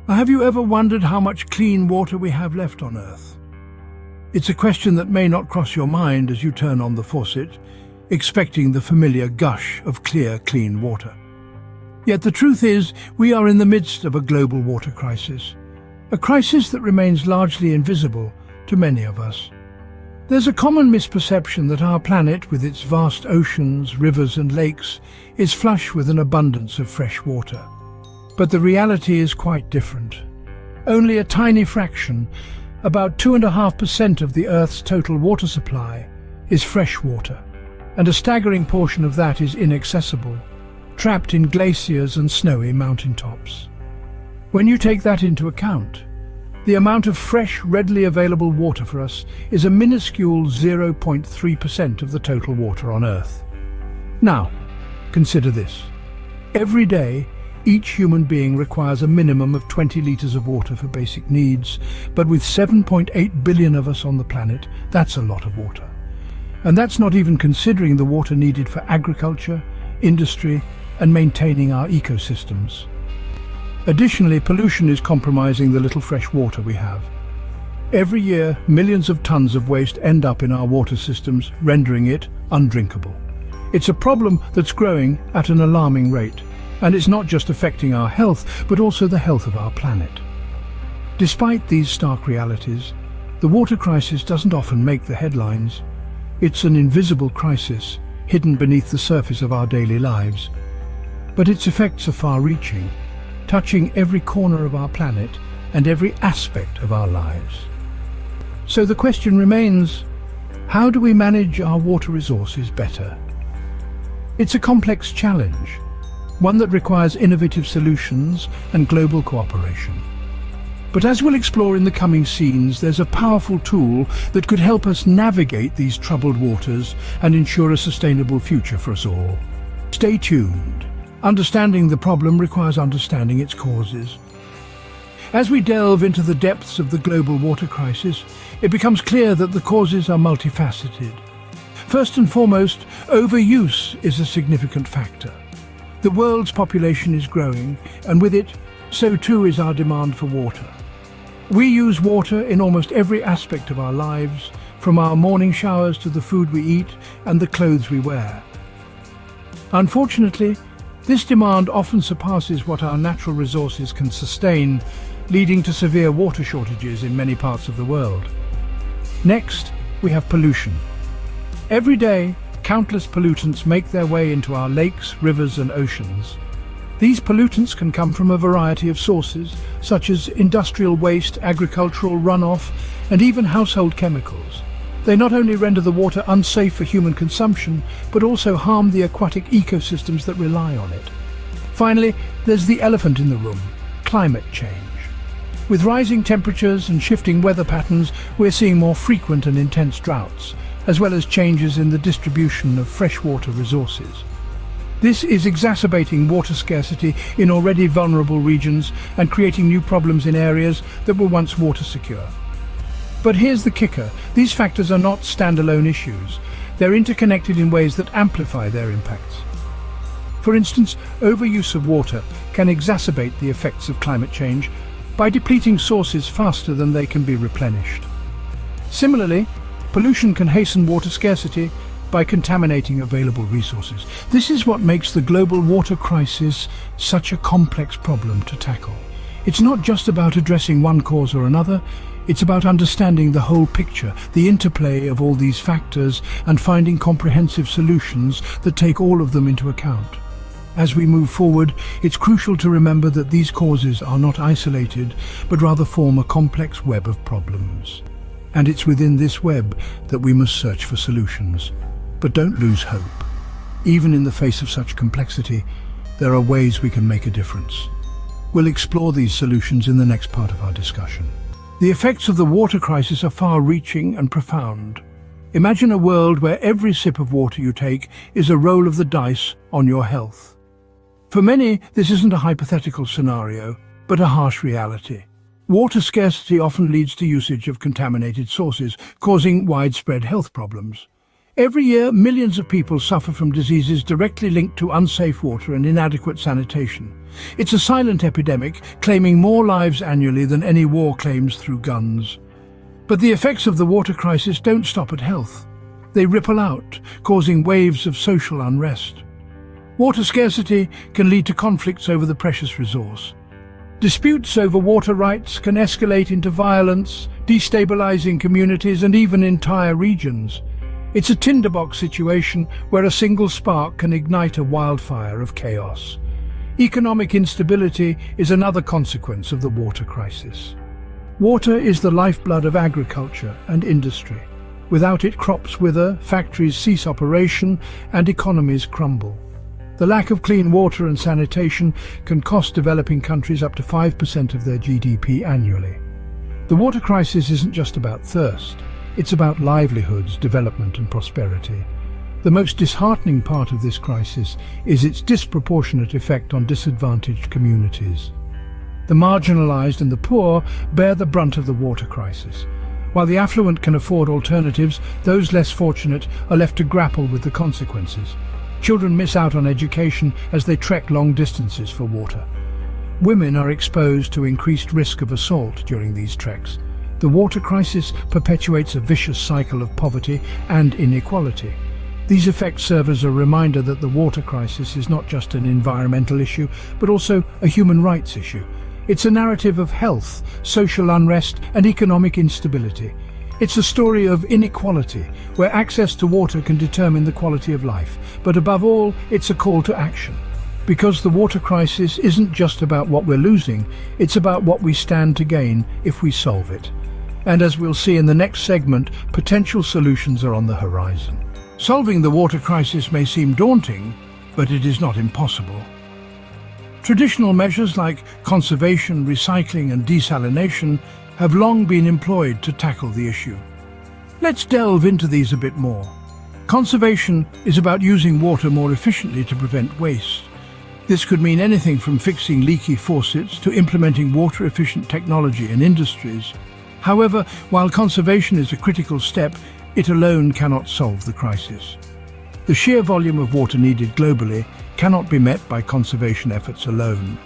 Have you ever wondered how much clean water we have left on Earth? It's a question that may not cross your mind as you turn on the faucet, expecting the familiar gush of clear, clean water. Yet the truth is, we are in the midst of a global water crisis, a crisis that remains largely invisible to many of us. There's a common misperception that our planet, with its vast oceans, rivers and lakes, is flush with an abundance of fresh water. But the reality is quite different. Only a tiny fraction, about 2.5% of the Earth's total water supply, is fresh water, and a staggering portion of that is inaccessible, trapped in glaciers and snowy mountaintops. When you take that into account, the amount of fresh, readily available water for us is a minuscule 0.3% of the total water on Earth. Now, consider this. Every day, each human being requires a minimum of 20 litres of water for basic needs, but with 7.8 billion of us on the planet, that's a lot of water. And that's not even considering the water needed for agriculture, industry, and maintaining our ecosystems. Additionally, pollution is compromising the little fresh water we have. Every year, millions of tons of waste end up in our water systems, rendering it undrinkable. It's a problem that's growing at an alarming rate, and it's not just affecting our health, but also the health of our planet. Despite these stark realities, the water crisis doesn't often make the headlines. It's an invisible crisis, hidden beneath the surface of our daily lives. But its effects are far-reaching, touching every corner of our planet and every aspect of our lives. So the question remains, how do we manage our water resources better? It's a complex challenge, one that requires innovative solutions and global cooperation. But as we'll explore in the coming scenes, there's a powerful tool that could help us navigate these troubled waters and ensure a sustainable future for us all. Stay tuned. Understanding the problem requires understanding its causes. As we delve into the depths of the global water crisis, it becomes clear that the causes are multifaceted. First and foremost, overuse is a significant factor. The world's population is growing, and with it, so too is our demand for water. We use water in almost every aspect of our lives, from our morning showers to the food we eat and the clothes we wear. Unfortunately, this demand often surpasses what our natural resources can sustain, leading to severe water shortages in many parts of the world. Next, we have pollution. Every day, countless pollutants make their way into our lakes, rivers and oceans. These pollutants can come from a variety of sources, such as industrial waste, agricultural runoff, and even household chemicals. They not only render the water unsafe for human consumption, but also harm the aquatic ecosystems that rely on it. Finally, there's the elephant in the room, climate change. With rising temperatures and shifting weather patterns, we're seeing more frequent and intense droughts, as well as changes in the distribution of freshwater resources. This is exacerbating water scarcity in already vulnerable regions and creating new problems in areas that were once water secure. But here's the kicker, these factors are not standalone issues. They're interconnected in ways that amplify their impacts. For instance, overuse of water can exacerbate the effects of climate change by depleting sources faster than they can be replenished. Similarly, pollution can hasten water scarcity by contaminating available resources. This is what makes the global water crisis such a complex problem to tackle. It's not just about addressing one cause or another, it's about understanding the whole picture, the interplay of all these factors, and finding comprehensive solutions that take all of them into account. As we move forward, it's crucial to remember that these causes are not isolated, but rather form a complex web of problems. And it's within this web that we must search for solutions. But don't lose hope. Even in the face of such complexity, there are ways we can make a difference. We'll explore these solutions in the next part of our discussion. The effects of the water crisis are far-reaching and profound. Imagine a world where every sip of water you take is a roll of the dice on your health. For many, this isn't a hypothetical scenario, but a harsh reality. Water scarcity often leads to usage of contaminated sources, causing widespread health problems. Every year, millions of people suffer from diseases directly linked to unsafe water and inadequate sanitation. It's a silent epidemic, claiming more lives annually than any war claims through guns. But the effects of the water crisis don't stop at health. They ripple out, causing waves of social unrest. Water scarcity can lead to conflicts over the precious resource. Disputes over water rights can escalate into violence, destabilizing communities and even entire regions. It's a tinderbox situation where a single spark can ignite a wildfire of chaos. Economic instability is another consequence of the water crisis. Water is the lifeblood of agriculture and industry. Without it, crops wither, factories cease operation, and economies crumble. The lack of clean water and sanitation can cost developing countries up to 5% of their GDP annually. The water crisis isn't just about thirst. It's about livelihoods, development and prosperity. The most disheartening part of this crisis is its disproportionate effect on disadvantaged communities. The marginalized and the poor bear the brunt of the water crisis. While the affluent can afford alternatives, those less fortunate are left to grapple with the consequences. Children miss out on education as they trek long distances for water. Women are exposed to increased risk of assault during these treks. The water crisis perpetuates a vicious cycle of poverty and inequality. These effects serve as a reminder that the water crisis is not just an environmental issue, but also a human rights issue. It's a narrative of health, social unrest, and economic instability. It's a story of inequality, where access to water can determine the quality of life. But above all, it's a call to action. Because the water crisis isn't just about what we're losing, it's about what we stand to gain if we solve it. And as we'll see in the next segment, potential solutions are on the horizon. Solving the water crisis may seem daunting, but it is not impossible. Traditional measures like conservation, recycling and desalination have long been employed to tackle the issue. Let's delve into these a bit more. Conservation is about using water more efficiently to prevent waste. This could mean anything from fixing leaky faucets to implementing water-efficient technology in industries. However, while conservation is a critical step, it alone cannot solve the crisis. The sheer volume of water needed globally cannot be met by conservation efforts alone.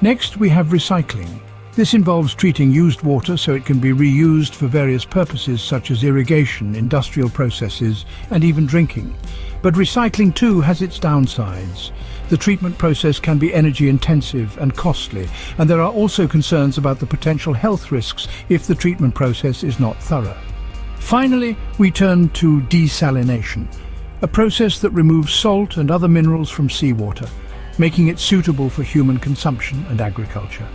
Next, we have recycling. This involves treating used water so it can be reused for various purposes such as irrigation, industrial processes, and even drinking. But recycling too has its downsides. The treatment process can be energy intensive and costly, and there are also concerns about the potential health risks if the treatment process is not thorough. Finally, we turn to desalination, a process that removes salt and other minerals from seawater, making it suitable for human consumption and agriculture.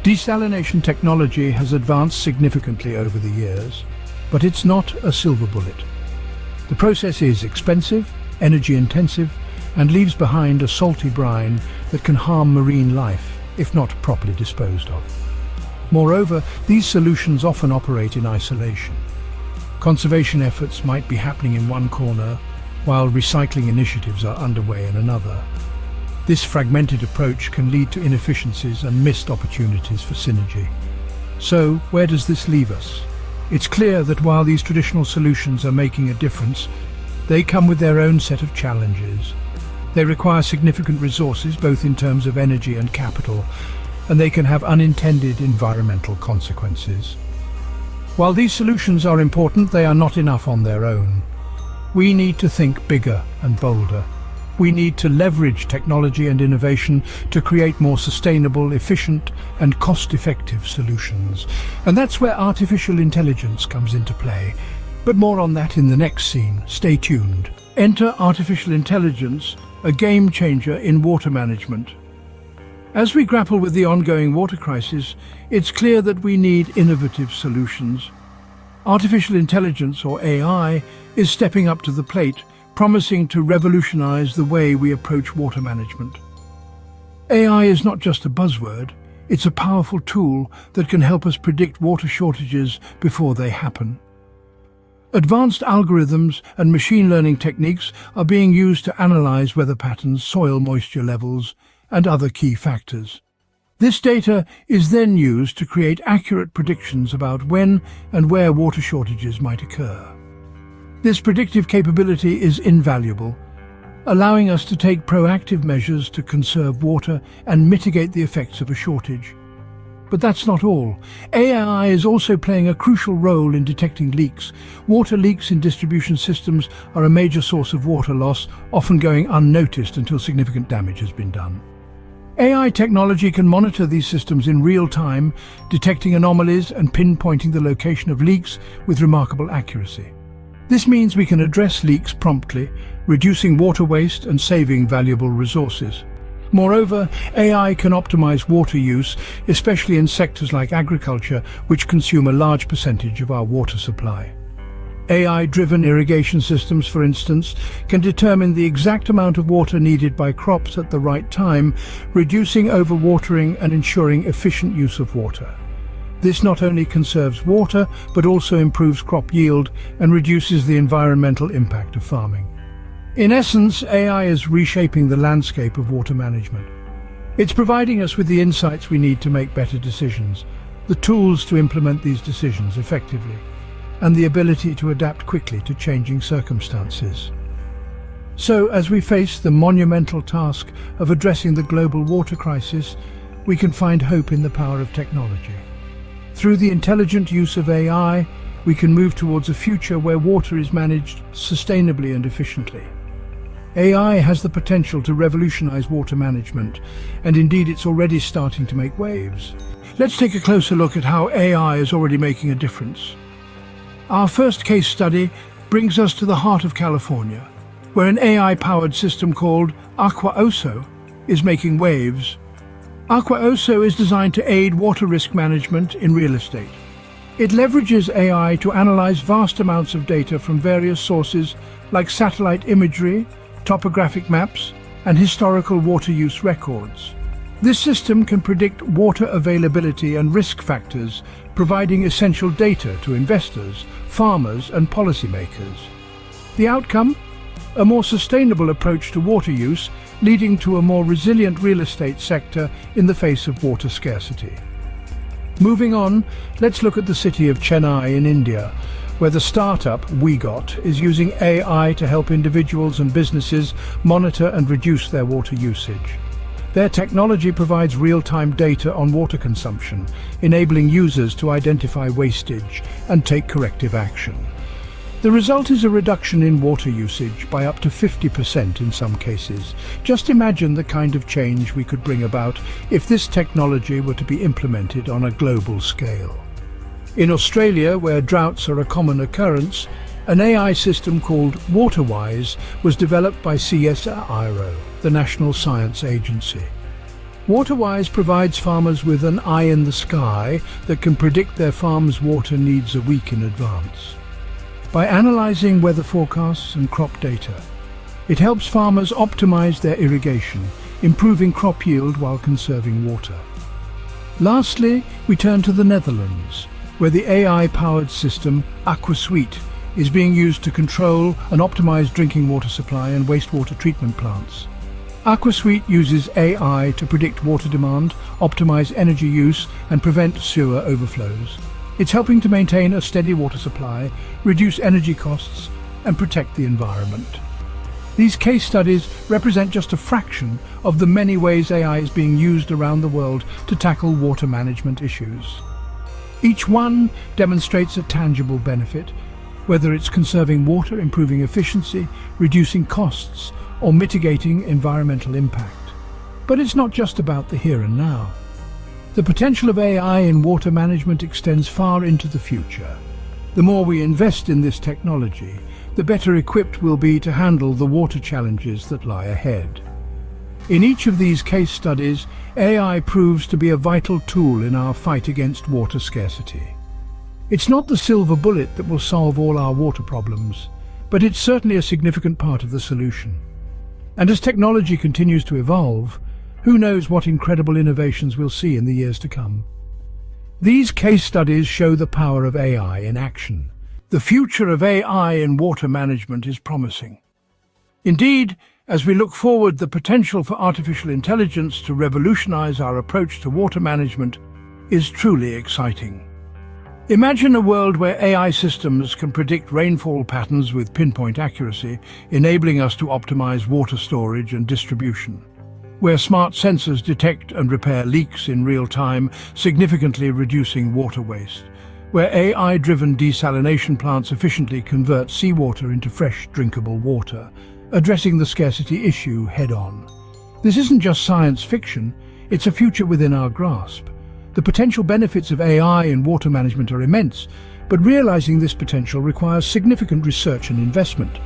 Desalination technology has advanced significantly over the years, but it's not a silver bullet. The process is expensive, energy intensive, and leaves behind a salty brine that can harm marine life if not properly disposed of. Moreover, these solutions often operate in isolation. Conservation efforts might be happening in one corner, while recycling initiatives are underway in another. This fragmented approach can lead to inefficiencies and missed opportunities for synergy. So, where does this leave us? It's clear that while these traditional solutions are making a difference, they come with their own set of challenges. They require significant resources, both in terms of energy and capital, and they can have unintended environmental consequences. While these solutions are important, they are not enough on their own. We need to think bigger and bolder. We need to leverage technology and innovation to create more sustainable, efficient, and cost-effective solutions. And that's where artificial intelligence comes into play. But more on that in the next scene. Stay tuned. Enter artificial intelligence, a game changer in water management. As we grapple with the ongoing water crisis, it's clear that we need innovative solutions. Artificial intelligence, or AI, is stepping up to the plate, promising to revolutionize the way we approach water management. AI is not just a buzzword, it's a powerful tool that can help us predict water shortages before they happen. Advanced algorithms and machine learning techniques are being used to analyze weather patterns, soil moisture levels, and other key factors. This data is then used to create accurate predictions about when and where water shortages might occur. This predictive capability is invaluable, allowing us to take proactive measures to conserve water and mitigate the effects of a shortage. But that's not all. AI is also playing a crucial role in detecting leaks. Water leaks in distribution systems are a major source of water loss, often going unnoticed until significant damage has been done. AI technology can monitor these systems in real time, detecting anomalies and pinpointing the location of leaks with remarkable accuracy. This means we can address leaks promptly, reducing water waste and saving valuable resources. Moreover, AI can optimize water use, especially in sectors like agriculture, which consume a large percentage of our water supply. AI-driven irrigation systems, for instance, can determine the exact amount of water needed by crops at the right time, reducing overwatering and ensuring efficient use of water. This not only conserves water, but also improves crop yield and reduces the environmental impact of farming. In essence, AI is reshaping the landscape of water management. It's providing us with the insights we need to make better decisions, the tools to implement these decisions effectively, and the ability to adapt quickly to changing circumstances. So, as we face the monumental task of addressing the global water crisis, we can find hope in the power of technology. Through the intelligent use of AI, we can move towards a future where water is managed sustainably and efficiently. AI has the potential to revolutionize water management, and indeed it's already starting to make waves. Let's take a closer look at how AI is already making a difference. Our first case study brings us to the heart of California, where an AI-powered system called AquaOso is making waves. AquaOso is designed to aid water risk management in real estate. It leverages AI to analyze vast amounts of data from various sources like satellite imagery, topographic maps, and historical water use records. This system can predict water availability and risk factors, providing essential data to investors, farmers, and policymakers. The outcome? A more sustainable approach to water use, leading to a more resilient real estate sector in the face of water scarcity. Moving on, let's look at the city of Chennai in India, where the startup WeGot is using AI to help individuals and businesses monitor and reduce their water usage. Their technology provides real-time data on water consumption, enabling users to identify wastage and take corrective action. The result is a reduction in water usage by up to 50% in some cases. Just imagine the kind of change we could bring about if this technology were to be implemented on a global scale. In Australia, where droughts are a common occurrence, an AI system called WaterWise was developed by CSIRO, the National Science Agency. WaterWise provides farmers with an eye in the sky that can predict their farm's water needs a week in advance. By analyzing weather forecasts and crop data, it helps farmers optimize their irrigation, improving crop yield while conserving water. Lastly, we turn to the Netherlands, where the AI-powered system AquaSuite is being used to control and optimize drinking water supply and wastewater treatment plants. AquaSuite uses AI to predict water demand, optimize energy use, and prevent sewer overflows. It's helping to maintain a steady water supply, reduce energy costs, and protect the environment. These case studies represent just a fraction of the many ways AI is being used around the world to tackle water management issues. Each one demonstrates a tangible benefit, whether it's conserving water, improving efficiency, reducing costs, or mitigating environmental impact. But it's not just about the here and now. The potential of AI in water management extends far into the future. The more we invest in this technology, the better equipped we'll be to handle the water challenges that lie ahead. In each of these case studies, AI proves to be a vital tool in our fight against water scarcity. It's not the silver bullet that will solve all our water problems, but it's certainly a significant part of the solution. And as technology continues to evolve, who knows what incredible innovations we'll see in the years to come. These case studies show the power of AI in action. The future of AI in water management is promising. Indeed, as we look forward, the potential for artificial intelligence to revolutionize our approach to water management is truly exciting. Imagine a world where AI systems can predict rainfall patterns with pinpoint accuracy, enabling us to optimize water storage and distribution. Where smart sensors detect and repair leaks in real time, significantly reducing water waste. Where AI-driven desalination plants efficiently convert seawater into fresh, drinkable water, addressing the scarcity issue head-on. This isn't just science fiction, it's a future within our grasp. The potential benefits of AI in water management are immense, but realizing this potential requires significant research and investment.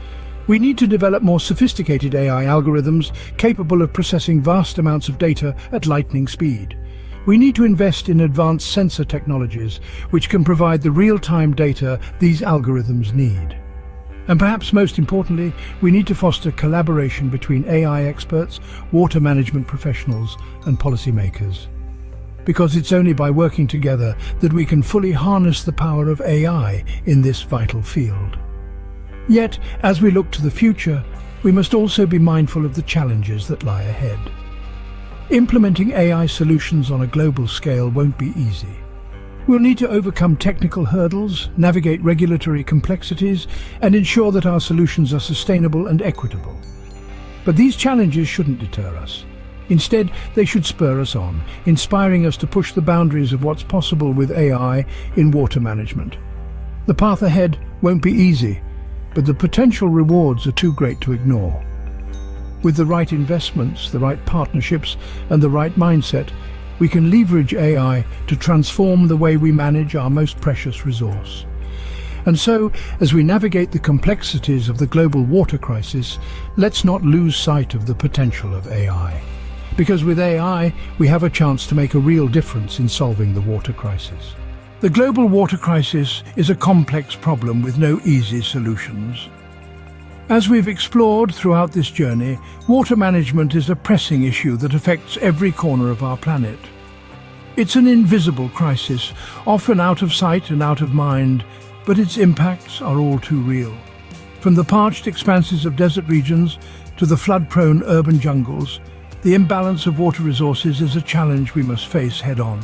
We need to develop more sophisticated AI algorithms capable of processing vast amounts of data at lightning speed. We need to invest in advanced sensor technologies, which can provide the real-time data these algorithms need. And perhaps most importantly, we need to foster collaboration between AI experts, water management professionals, and policymakers. Because it's only by working together that we can fully harness the power of AI in this vital field. Yet, as we look to the future, we must also be mindful of the challenges that lie ahead. Implementing AI solutions on a global scale won't be easy. We'll need to overcome technical hurdles, navigate regulatory complexities, and ensure that our solutions are sustainable and equitable. But these challenges shouldn't deter us. Instead, they should spur us on, inspiring us to push the boundaries of what's possible with AI in water management. The path ahead won't be easy, but the potential rewards are too great to ignore. With the right investments, the right partnerships, and the right mindset, we can leverage AI to transform the way we manage our most precious resource. And so, as we navigate the complexities of the global water crisis, let's not lose sight of the potential of AI. Because with AI, we have a chance to make a real difference in solving the water crisis. The global water crisis is a complex problem with no easy solutions. As we've explored throughout this journey, water management is a pressing issue that affects every corner of our planet. It's an invisible crisis, often out of sight and out of mind, but its impacts are all too real. From the parched expanses of desert regions to the flood-prone urban jungles, the imbalance of water resources is a challenge we must face head-on.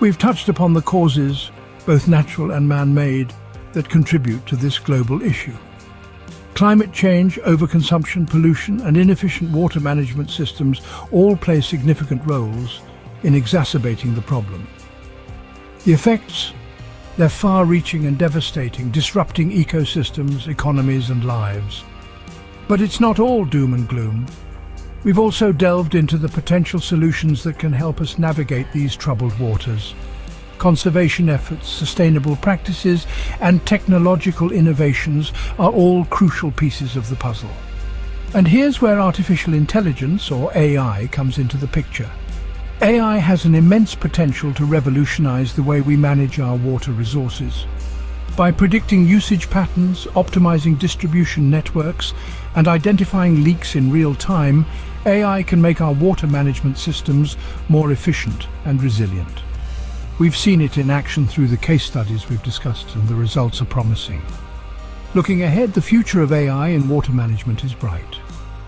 We've touched upon the causes, both natural and man-made, that contribute to this global issue. Climate change, overconsumption, pollution, and inefficient water management systems all play significant roles in exacerbating the problem. The effects, they're far-reaching and devastating, disrupting ecosystems, economies, and lives. But it's not all doom and gloom. We've also delved into the potential solutions that can help us navigate these troubled waters. Conservation efforts, sustainable practices, and technological innovations are all crucial pieces of the puzzle. And here's where artificial intelligence, or AI, comes into the picture. AI has an immense potential to revolutionize the way we manage our water resources. By predicting usage patterns, optimizing distribution networks, and identifying leaks in real time, AI can make our water management systems more efficient and resilient. We've seen it in action through the case studies we've discussed, and the results are promising. Looking ahead, the future of AI in water management is bright.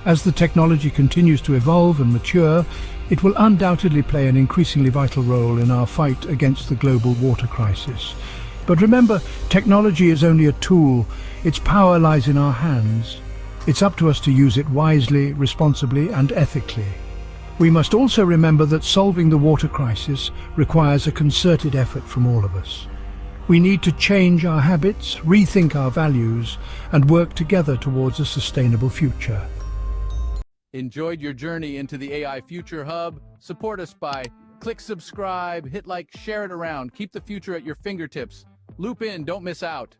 As the technology continues to evolve and mature, it will undoubtedly play an increasingly vital role in our fight against the global water crisis. But remember, technology is only a tool. Its power lies in our hands. It's up to us to use it wisely, responsibly, and ethically. We must also remember that solving the water crisis requires a concerted effort from all of us. We need to change our habits, rethink our values, and work together towards a sustainable future. Enjoyed your journey into the AI Future Hub? Support us by click subscribe, hit like, share it around. Keep the future at your fingertips. Loop in, don't miss out.